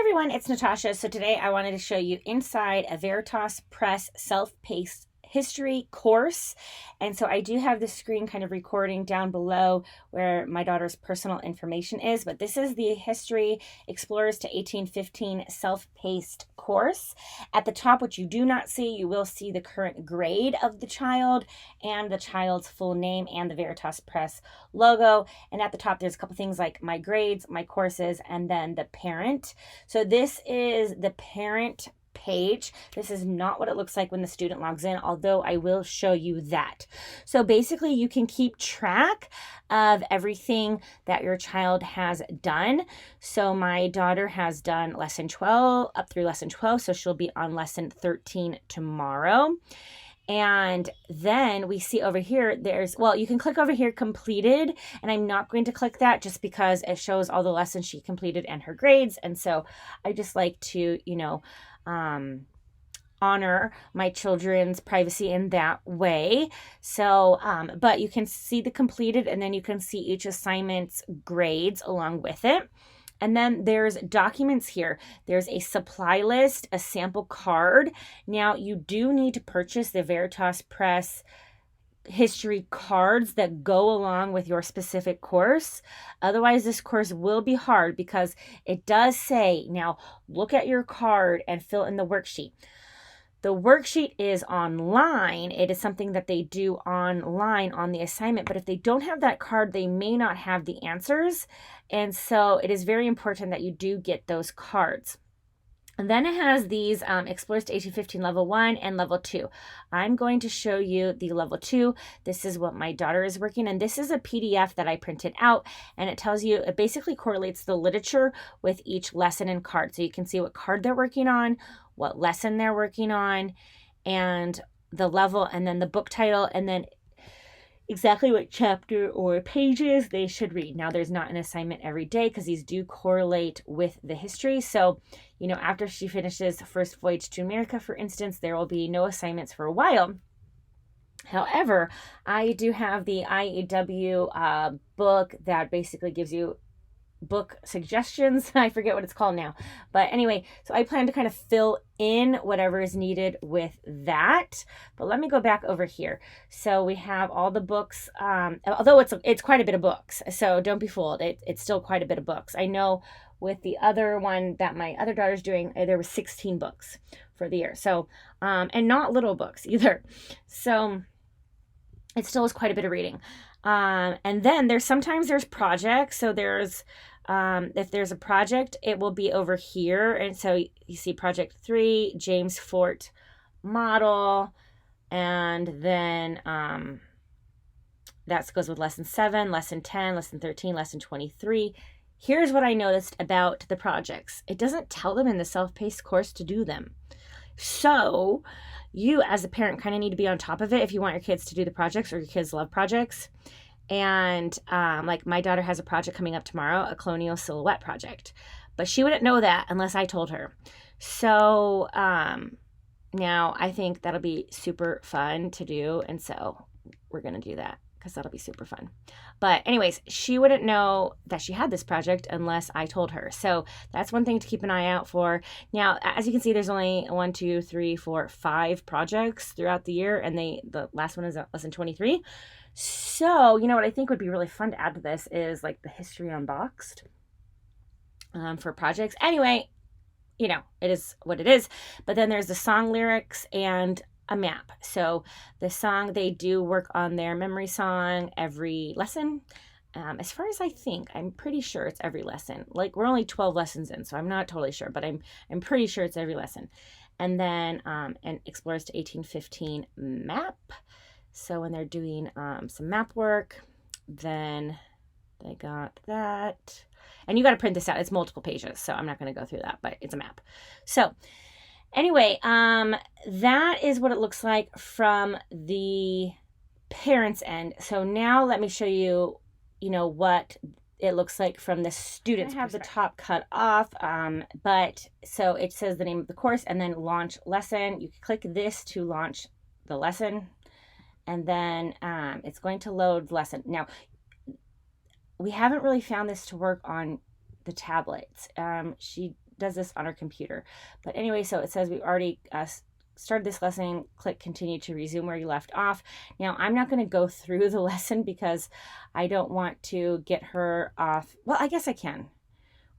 everyone, it's Natasha. So today I wanted to show you inside a Veritas Press Self-Paced History course. And so I do have the screen kind of recording down below where my daughter's personal information is, but this is the History Explorers to 1815 Self-Paced course. At the top, which you do not see, you will see the current grade of the child and the child's full name and the Veritas Press logo. And at the top, there's a couple things like my grades, my courses, and then the parent. So this is the parent page. This is not what it looks like when the student logs in, although I will show you that. So basically you can keep track of everything that your child has done. So my daughter has done lesson 12 up through lesson 12, so she'll be on lesson 13 tomorrow. And then we see over here, you can click over here, completed, and I'm not going to click that just because it shows all the lessons she completed and her grades. And so I just like to, honor my children's privacy in that way. So, but you can see the completed, and then you can see each assignment's grades along with it. And then there's documents here. There's a supply list, a sample card. Now you do need to purchase the Veritas Press history cards that go along with your specific course. Otherwise, this course will be hard because it does say, now look at your card and fill in the worksheet. The worksheet is online. It is something that they do online on the assignment, but if they don't have that card, they may not have the answers. And so it is very important that you do get those cards. And then it has these Explorers to 1815 level 1 and level 2. I'm going to show you the level 2. This is what my daughter is working, and this is a PDF that I printed out, and it tells you, it basically correlates the literature with each lesson and card. So you can see what card they're working on, what lesson they're working on, and the level, and then the book title, and then exactly what chapter or pages they should read. Now, there's not an assignment every day because these do correlate with the history. So, after she finishes First Voyage to America, for instance, there will be no assignments for a while. However, I do have the IEW book that basically gives you book suggestions. I forget what it's called now. But anyway, so I plan to kind of fill in whatever is needed with that. But let me go back over here. So we have all the books, although it's quite a bit of books. So don't be fooled. It's still quite a bit of books. I know with the other one that my other daughter's doing, there were 16 books for the year. So, and not little books either. So it still is quite a bit of reading. And then sometimes there's projects. So there's, if there's a project, it will be over here. And so you see project 3, James Fort model. And then that goes with lesson 7, lesson 10, lesson 13, lesson 23. Here's what I noticed about the projects. It doesn't tell them in the self-paced course to do them. So you as a parent kind of need to be on top of it if you want your kids to do the projects, or your kids love projects. And like my daughter has a project coming up tomorrow, a colonial silhouette project, but she wouldn't know that unless I told her. So now I think that'll be super fun to do. And so we're going to do that because that'll be super fun. But anyways, she wouldn't know that she had this project unless I told her. So that's one thing to keep an eye out for. Now, as you can see, there's only 5 projects throughout the year. And the last one is lesson 23. So, what I think would be really fun to add to this is like the history unboxed for projects. Anyway, it is what it is. But then there's the song lyrics and a map. So the song, they do work on their memory song every lesson. As far as I think, I'm pretty sure it's every lesson. Like, we're only 12 lessons in, so I'm not totally sure, but I'm pretty sure it's every lesson. And then an Explorers to 1815 map. So when they're doing some map work, then they got that. And you got to print this out. It's multiple pages, so I'm not going to go through that, but it's a map. So anyway, that is what it looks like from the parents' end. So now let me show you, what it looks like from the students. I have the top cut off, but so it says the name of the course and then launch lesson. You can click this to launch the lesson. And then it's going to load the lesson. Now, we haven't really found this to work on the tablets. She does this on her computer. But anyway, so it says we already started this lesson. Click continue to resume where you left off. Now, I'm not going to go through the lesson because I don't want to get her off. Well, I guess I can.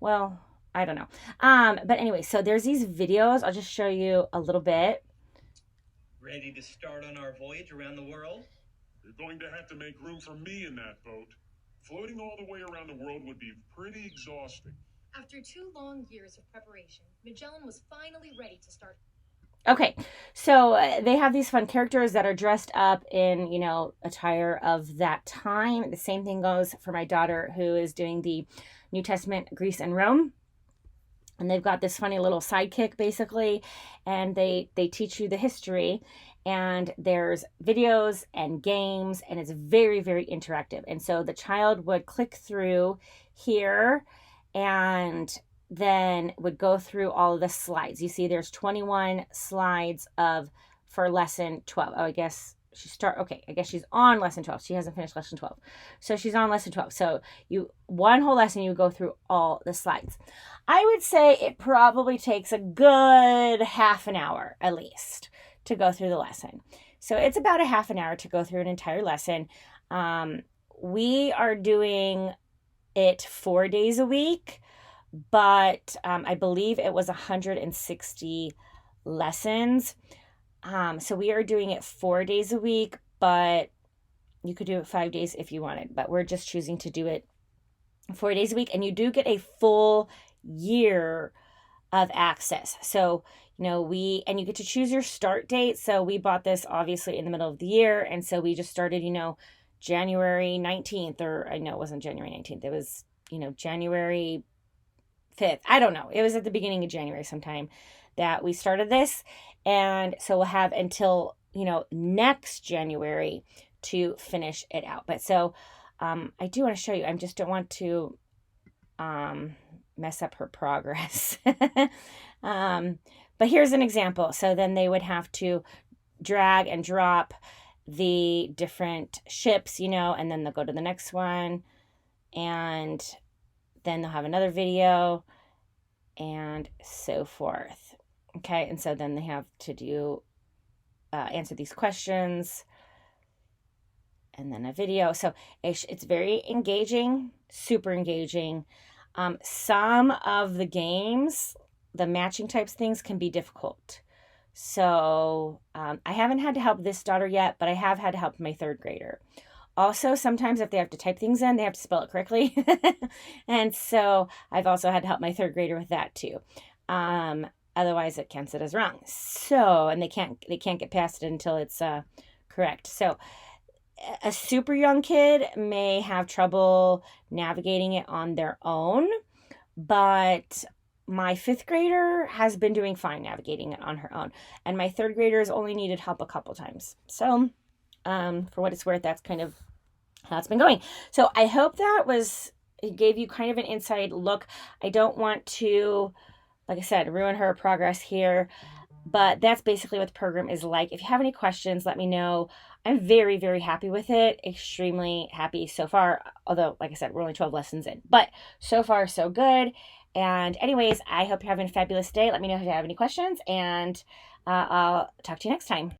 Well, I don't know. But anyway, so there's these videos. I'll just show you a little bit. Ready to start on our voyage around the world? You're going to have to make room for me in that boat. Floating all the way around the world would be pretty exhausting. After 2 long years of preparation, Magellan was finally ready to start. Okay, so they have these fun characters that are dressed up in, you know, attire of that time. The same thing goes for my daughter who is doing the New Testament, Greece and Rome. And they've got this funny little sidekick, basically, and they teach you the history. And there's videos and games, and it's very, very interactive. And so the child would click through here and then would go through all of the slides. You see there's 21 slides for lesson 12. Oh, I guess I guess she's on lesson 12. She hasn't finished lesson 12. So she's on lesson 12. So one whole lesson, you go through all the slides. I would say it probably takes a good half an hour at least to go through the lesson. So it's about a half an hour to go through an entire lesson. We are doing it 4 days a week, but I believe it was 160 lessons. So we are doing it 4 days a week, but you could do it 5 days if you wanted, but we're just choosing to do it 4 days a week. And you do get a full year of access. So, you know, and you get to choose your start date. So we bought this obviously in the middle of the year. And so we just started, you know, January 19th, or I know it wasn't January 19th. It was, you know, January 5th. I don't know. It was at the beginning of January sometime that we started this. And so we'll have until, you know, next January to finish it out. But so I do want to show you. I just don't want to mess up her progress. But here's an example. So then they would have to drag and drop the different ships, you know, and then they'll go to the next one. And then they'll have another video and so forth. Okay, and so then they have to do answer these questions and then a video. So it's very engaging, super engaging. Some of the games, the matching types things can be difficult. So I haven't had to help this daughter yet, but I have had to help my 3rd grader. Also, sometimes if they have to type things in, they have to spell it correctly. And so I've also had to help my 3rd grader with that too. Otherwise it counts it as wrong. So, and they can't get past it until it's correct. So a super young kid may have trouble navigating it on their own, but my 5th grader has been doing fine navigating it on her own. And my 3rd grader has only needed help a couple times. So for what it's worth, that's kind of how it's been going. So I hope it gave you kind of an inside look. I don't want to, like I said, ruin her progress here, but that's basically what the program is like. If you have any questions, let me know. I'm very, very happy with it. Extremely happy so far. Although, like I said, we're only 12 lessons in, but so far so good. And anyways, I hope you're having a fabulous day. Let me know if you have any questions, and I'll talk to you next time.